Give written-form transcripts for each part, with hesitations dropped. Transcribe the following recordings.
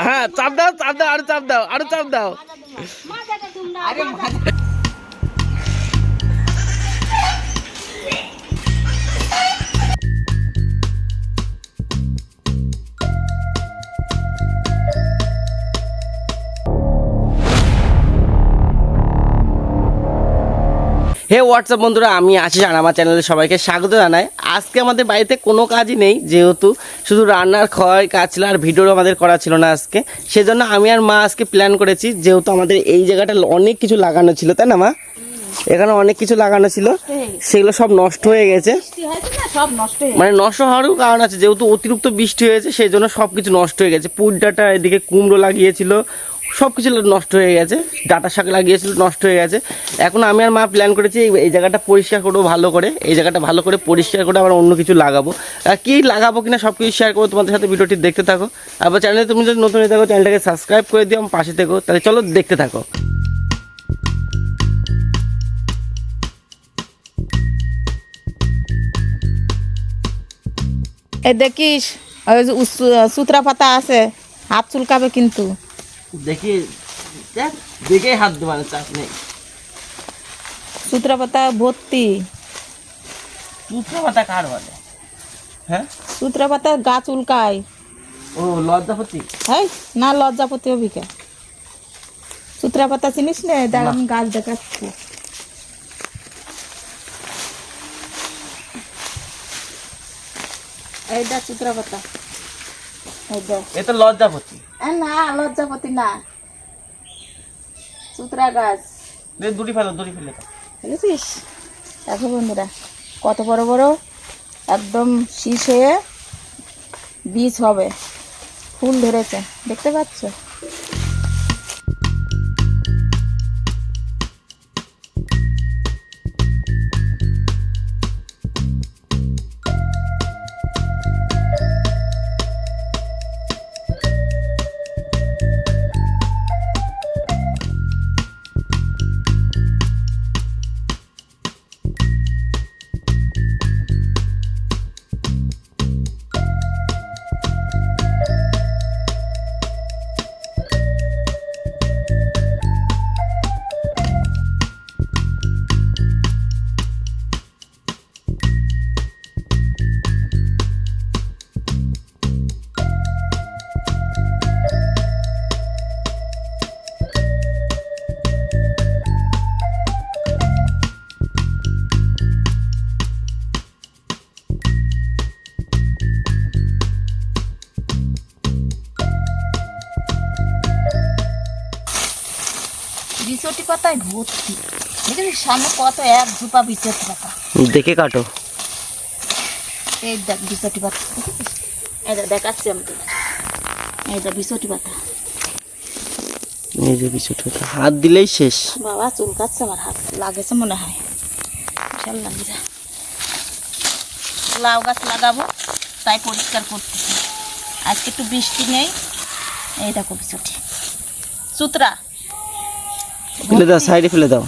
হ্যাঁ চাপ দাও আরো চাপ দাও আরো চাপ দাও। হে হোয়াটসঅ্যাপ বন্ধুরা, আমি আশিস আর আমার চ্যানেলে সবাইকে স্বাগত জানাই। আজকে আমাদের বাড়িতে কোনো কাজই নেই, যেহেতু শুধু রান্নার কাজ ছিল আর ভিডিও আমাদের করা ছিল না আজকে। সেজন্য আমি আর মা আজকে প্ল্যান করেছি, যেহেতু আমাদের এই জায়গাটা অনেক কিছু লাগানো ছিল, তাই না মা? এখানে অনেক কিছু লাগানো ছিল, সেগুলো সব নষ্ট হয়ে গেছে। মানে নষ্ট হওয়ারও কারণ আছে, যেহেতু অতিরিক্ত বৃষ্টি হয়েছে সেই জন্য সব কিছু নষ্ট হয়ে গেছে। পুঁই ডাঁটা, এদিকে কুমড়ো লাগিয়েছিল, সব কিছু নষ্ট হয়ে গেছে। ডাঁটা শাক লাগিয়েছিল, নষ্ট হয়ে গেছে। এখন আমি আর মা প্ল্যান করেছি এই জায়গাটা পরিষ্কার করবো ভালো করে, এই জায়গাটা ভালো করে পরিষ্কার করে আবার অন্য কিছু লাগাবো। কী লাগাবো কিনা সব কিছু শেয়ার করবো তোমাদের সাথে, ভিডিওটি দেখতে থাকো। আবার চ্যানেলে তুমি যদি নতুন হয়ে থাকো চ্যানেলটাকে সাবস্ক্রাইব করে দিও, আমার পাশে থেকো। তাহলে চলো দেখতে থাকো। এই দেখিস ওই যে সুতরা পাতা আছে, হাত চুলকাবে কিন্তু। দেখি দেখে হাত দেবো, চাপ নেই। সুতরা পাতা ভর্তি। সুতরা পাতা কার বলে? হ্যাঁ, সুতরা পাতা গাছ উল্কায়। ও লজ্জাপতি। হ্যাঁ না, লজ্জাপতি অভিকা। সুতরা পাতা চিনিস না? দেখ আমি গাছ দেখাচ্ছি। এইটা সুতরা পাতা। এ তো লজ্জাপতি। না, লজ্জাপতি না, সুতরা গাছ। দড়ি ফেলে বুঝেছিস? দেখো বন্ধুরা, কত বড় বড় একদম শীষ হয়ে বীজ হবে, ফুল ধরেছে, দেখতে পাচ্ছ? বিচটি পাতায় ভর্তি, দেখেছিস সামনে কত এক ঝুপা বিচটি পাতা। দেখে কাটো। এই দেখ বিচটি পাতা, দেখেছিস? এটা দেখাচ্ছি আমি, এই দেখ বিচটি পাতা। এই যে বিচটি পাতা, হাত দিলেই শেষ। বাবা চুলকাচ্ছে আমার হাত, লাগেছে মনে হয়, বিশাল লাগছে। লাউ গাছ লাগাবো তাই পরিষ্কার করতেছি, আজকে একটু বৃষ্টি নেই। এই দেখো বিচটি, সুতরা ফেলে দাও, সাইডে ফেলে দাও।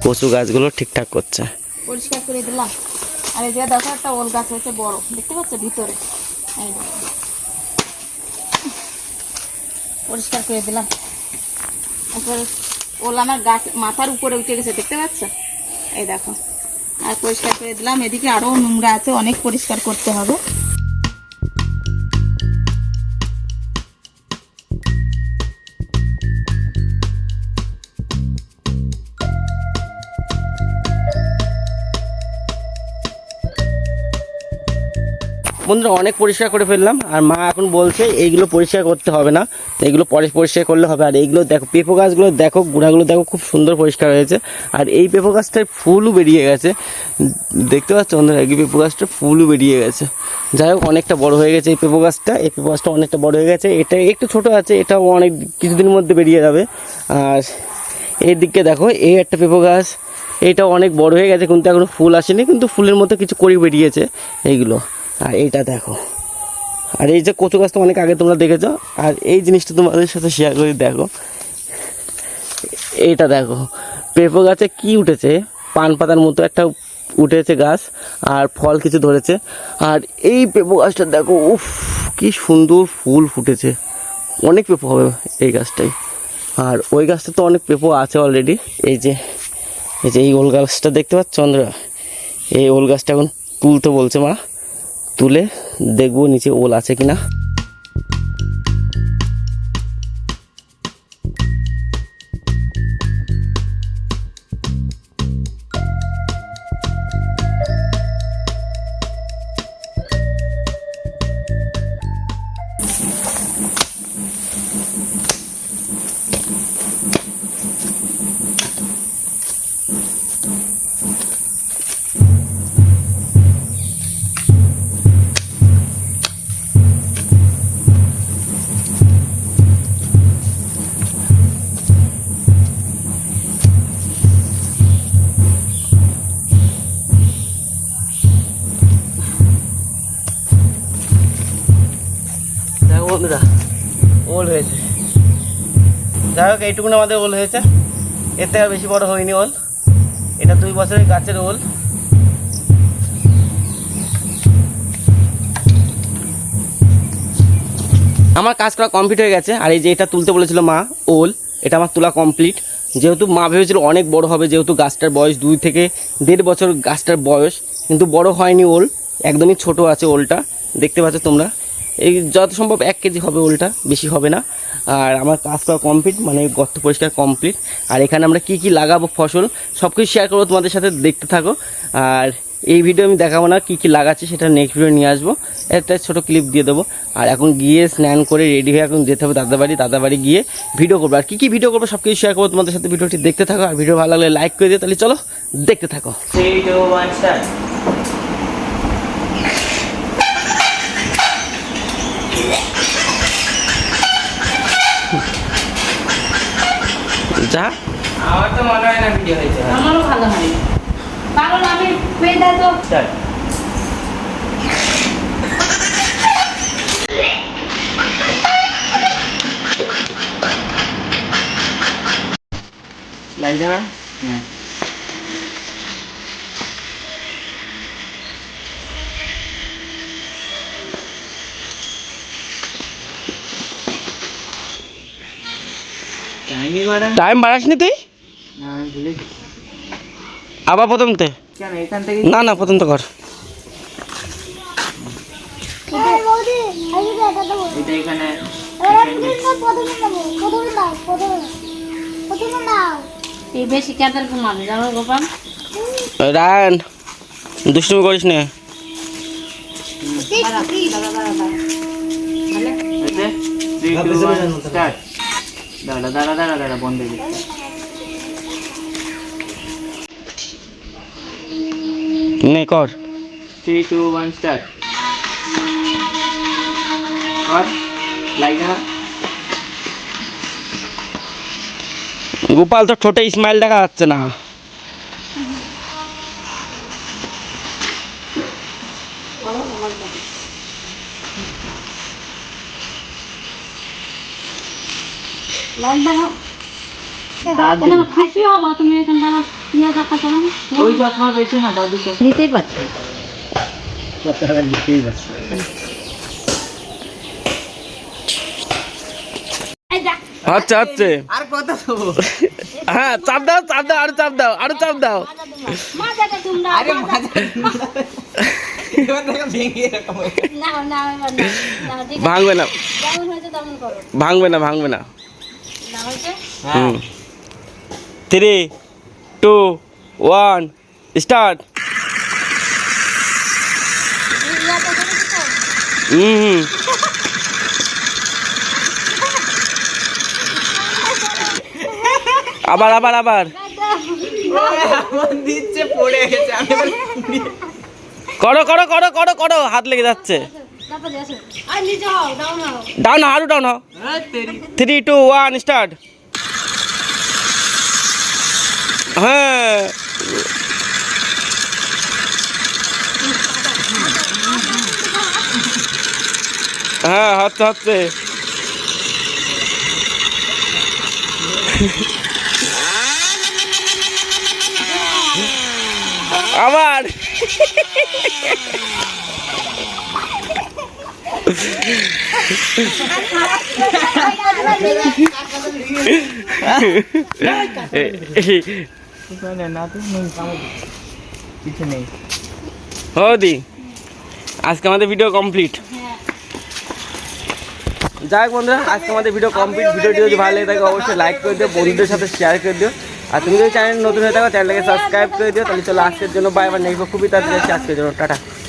কচু গাছগুলো ঠিকঠাক করছে, পরিষ্কার করে দিলাম। আর এই যে দেখো একটা ওল গাছ হয়েছে বড়, দেখতে পাচ্ছ ভিতরে? এই দেখো, পরিষ্কার করে দিলাম। তারপরে ওল আমার গাছ মাথার উপরে উঠে গেছে, দেখতে পাচ্ছ? এই দেখো, আর পরিষ্কার করে দিলাম। এদিকে আরো নোংরা আছে, অনেক পরিষ্কার করতে হবে। বন্ধুরা অনেক পরিষ্কার করে ফেললাম, আর মা এখন বলছে এইগুলো পরিষ্কার করতে হবে না, এইগুলো পরে পরিষ্কার করলে হবে। আর এইগুলো দেখো পেঁপো গাছগুলো দেখো, গুঁড়াগুলো দেখো খুব সুন্দর পরিষ্কার হয়েছে। আর এই পেঁপো গাছটায় ফুলও বেরিয়ে গেছে, দেখতে পাচ্ছ বন্ধুরা, এই পেঁপো গাছটা ফুলও বেরিয়ে গেছে। যাই হোক অনেকটা বড় হয়ে গেছে এই পেঁপো গাছটা, এই পেঁপো গাছটা অনেকটা বড় হয়ে গেছে। এটা একটু ছোট আছে, এটাও অনেক কিছুদিনের মধ্যে বেরিয়ে যাবে। আর এই দিকে দেখো এই একটা পেঁপো গাছ, এইটা অনেক বড় হয়ে গেছে কিন্তু এখনো ফুল আসেনি, কিন্তু ফুলের মধ্যে কিছু কড়ি বেরিয়েছে এইগুলো। আর এইটা দেখো, আর এই যে কচু গাছ তো অনেক আগে তোমরা দেখেছো। আর এই জিনিসটা তোমাদের সাথে শেয়ার করে দেখো, এইটা দেখো পেঁপো গাছে কি উঠেছে, পান পাতার মতো একটা উঠেছে গাছ, আর ফল কিছু ধরেছে। আর এই পেঁপো গাছটা দেখো, উফ কি সুন্দর ফুল ফুটেছে, অনেক পেঁপো হবে এই গাছটাই। আর ওই গাছটা তো অনেক পেঁপো আছে অলরেডি। এই যে এই ওল গাছটা দেখতে পাচ্ছ চন্দ্রা, এই ওল গাছটা এখন তুলতে বলছে মা, তুলে দেখবো নিচে ওল আছে কিনা। দেখো বন্ধুরা ওল হয়েছে, যাই হোক এইটুকুন আমাদের ওল হয়েছে, এর থেকে আর বেশি বড় হয়নি ওল। এটা 2 বছরের গাছের ওল। আমার কাজ করা কমপ্লিট হয়ে গেছে। আর এই যে এটা তুলতে বলেছিল মা ওল, এটা আমার তোলা কমপ্লিট। যেহেতু মা ভেবেছিল অনেক বড় হবে, যেহেতু গাছটার বয়স 2 থেকে 1.5 বছর গাছটার বয়স, কিন্তু বড় হয়নি ওল, একদমই ছোট আছে ওলটা, দেখতে পাচ্ছ তোমরা। এই যত সম্ভব 1 কেজি হবে ওলটা, বেশি হবে না। আর আমার কাজ করা কমপ্লিট, মানে গর্ত পরিষ্কার কমপ্লিট। আর এখানে আমরা কি কি লাগাবো ফসল সব কিছু শেয়ার করবো তোমাদের সাথে, দেখতে থাকো। আর এই ভিডিও আমি দেখাবো না, কি কি লাগাচ্ছি সেটা নেক্সট ভিডিও নিয়ে আসবো, একটা ছোটো ক্লিপ দিয়ে দেবো। আর এখন গিয়ে স্নান করে রেডি হয়ে এখন যেতে হবে দাদাবাড়ি গিয়ে ভিডিও করবো। আর কী ভিডিও করবো সব কিছু শেয়ার করবো তোমাদের সাথে, ভিডিওটি দেখতে থাকো। আর ভিডিও ভালো লাগলে লাইক করে দিও, তাহলে চলো দেখতে থাকো। 3, 2, 1 স্টার্ট। যা আমার তো মনে হয় না ভিডিও হয়েছে, আমারও ভালো হয়, কারণ আমি পেয়ে দেয় তো। লাইট যাবে? হ্যাঁ। টাইম বাড়াসনি তুই? না আমি ভুলে গেছি। আবার প্রথমতে? কেন এখান থেকে? না না প্রথম তো কর। এটা এখানে এই বেশি ক্যাদার ঘুমাবে জানো গোপাল। রায়ন দুষ্টুমি করিস না। দাঁড়া বন্ধ হয়ে গেছে। নে কর। 3, 2, 1 স্টার্ট। কর লাইট না। গোপাল তো ঠোঁটে স্মাইল দেখা যাচ্ছে না। খুশি হবো তুমি এখানটা ইয়ে দেখা করো, ওই চশমা পেয়েছে না দাদু চশমা নিতেই পারছি। আচ্ছা আচ্ছা আর কত দেবো? হ্যাঁ চাপ দাও আরো চাপ দাও। মজা তো তোমরা আরে মজা এবার দেখো ভেঙে এরকম হয়ে গেছে। না না এবার না ঠিক আছে, ভাঙবে না যেমন হয়েছে তেমন করো। ভাঙবে না না হয়েছে হ্যাঁ 3, 2, 1 স্টার্ট। হুম আবার আবার আবার এমন দিচ্ছে পড়ে গেছে আমি বলি, করো করো করো করো করো হাত লেগে যাচ্ছে ডাউন আরো ডাউন হও হ্যাঁ, তেরি। 3 2 1 স্টার্ট হ্যাঁ হ্যাঁ হচ্ছে হচ্ছে আবার পিছনে না তো নুন কামড় দিচ্ছে। কিছু নেই হদি আজকে আমাদের ভিডিও কমপ্লিট যাই হোক বন্ধুরা আজকে আমাদের ভিডিও কমপ্লিট। ভিডিওটি যদি ভালো লাগে থাকে অবশ্যই লাইক করে দিও, বন্ধুদের সাথে শেয়ার করে দিও। আর তুমি যদি চ্যানেল নতুন হয়ে থাকো চ্যানেলটাকে সাবস্ক্রাইব করে দিও। তাহলে চলো আজকের জন্য বাই বাই, নেক্সট খুবই তাড়াতাড়ি আজকের জন্য টাটা।